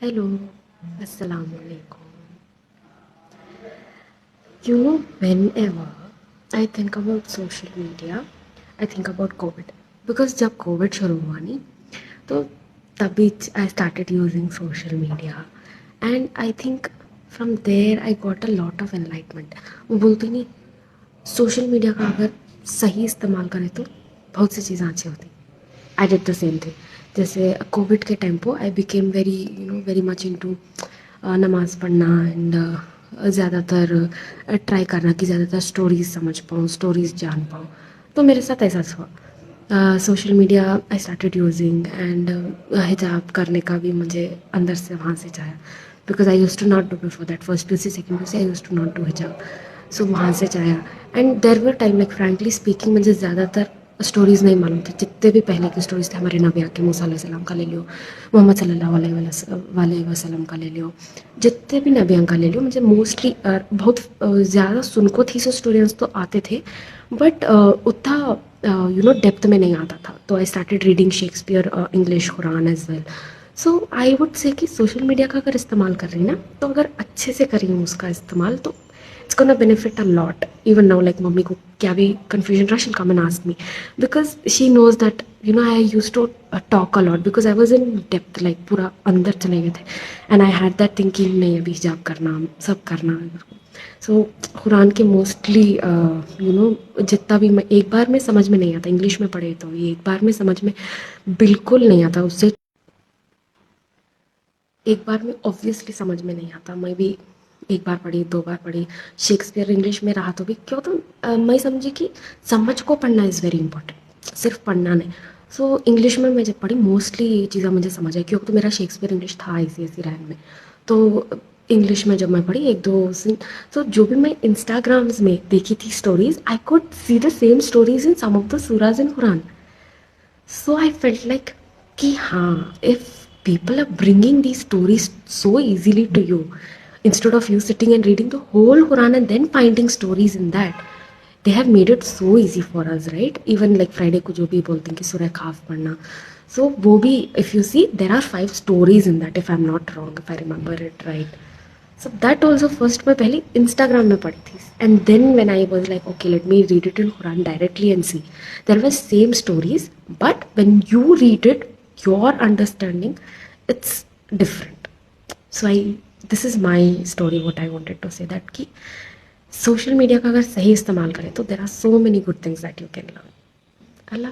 Hello, Assalamu alaikum. Whenever I think about social media, I think about COVID. Because जब COVID शुरू हुआ नहीं तो तभी I started using social media and I think from there I got a lot of enlightenment. वो बोलती नहीं social media का अगर सही इस्तेमाल करें तो बहुत सी चीज़ें अच्छी होती. I did the same thing. जैसे कोविड के टाइम पे I became very much into नमाज़ पढ़ना एंड ज़्यादातर ट्राई करना कि ज़्यादातर स्टोरीज समझ पाऊँ, स्टोरीज जान पाऊँ. तो मेरे साथ ऐसा हुआ. Social media I started using and हिजाब करने का भी मुझे अंदर से वहाँ से चाहा, because I use to not do before that. First P C second P C I use to not do हिजाब. सो वहाँ से चाहा and there were time like frankly speaking मुझे ज़्यादातर स्टोरीज़ नहीं मालूम थे. जितने भी पहले के स्टोरीज़ थे हमारे नबी के मूसा अलैहिस्सलाम का ले लो, मोहम्मद सल्लल्लाहु अलैहि वसल्लम का ले लो, जितने भी नबियों का ले लो, मुझे मोस्टली बहुत ज़्यादा सुनको थी सो स्टोरीज तो आते थे बट उतना डेप्थ में नहीं आता था. तो I started reading Shakespeare English कुरान as well. So I would say कि सोशल मीडिया का अगर इस्तेमाल कर रही ना तो अगर अच्छे से करी हूँ उसका इस्तेमाल तो it's gonna benefit a lot. Even now, like mummy को क्या भी confusion रहा, she'll come and ask me because she knows that I used to talk a lot because I was in depth, like पूरा अंदर चले गए थे and I had that thinking नहीं अभी हिजाब करना सब करना. सो कुरान के मोस्टली जितना भी मैं एक बार में समझ में नहीं आता, इंग्लिश में पढ़े तो ये एक बार में समझ में बिल्कुल नहीं आता. उससे एक बार में ऑब्वियसली समझ में नहीं आता. मैं भी एक बार पढ़ी, दो बार पढ़ी, शेक्सपियर इंग्लिश में रहा तो भी क्यों तो मैं समझी कि समझ को पढ़ना इज़ वेरी इंपॉर्टेंट, सिर्फ पढ़ना नहीं. सो इंग्लिश में मैं जब पढ़ी मोस्टली ये चीज़ें मुझे समझ आई क्योंकि तो मेरा शेक्सपियर इंग्लिश था ICSE रैंक में. तो इंग्लिश में जब मैं पढ़ी एक दो सीन, तो जो भी मैं इंस्टाग्राम्स में देखी थी stories, I could see the same stories in some of the सूराज इन कुरान. So I felt like कि हाँ, if people are bringing these stories so easily to you, instead of you sitting and reading the whole Quran and then finding stories in that, they have made it so easy for us, right? Even like Friday को जो भी बोलते हैं कि सूरह खाफ पढ़ना, so वो भी if you see there are 5 stories in that, if I'm not wrong, if I remember it right. So that also first मैं पहले Instagram में पढ़ी थी and then when I was like okay let me read it in Quran directly and see, there were same stories but when you read it your understanding it's different. So I this is my story what I wanted to say that कि social media का अगर सही इस्तेमाल करें तो there are so many good things that you can learn. Allah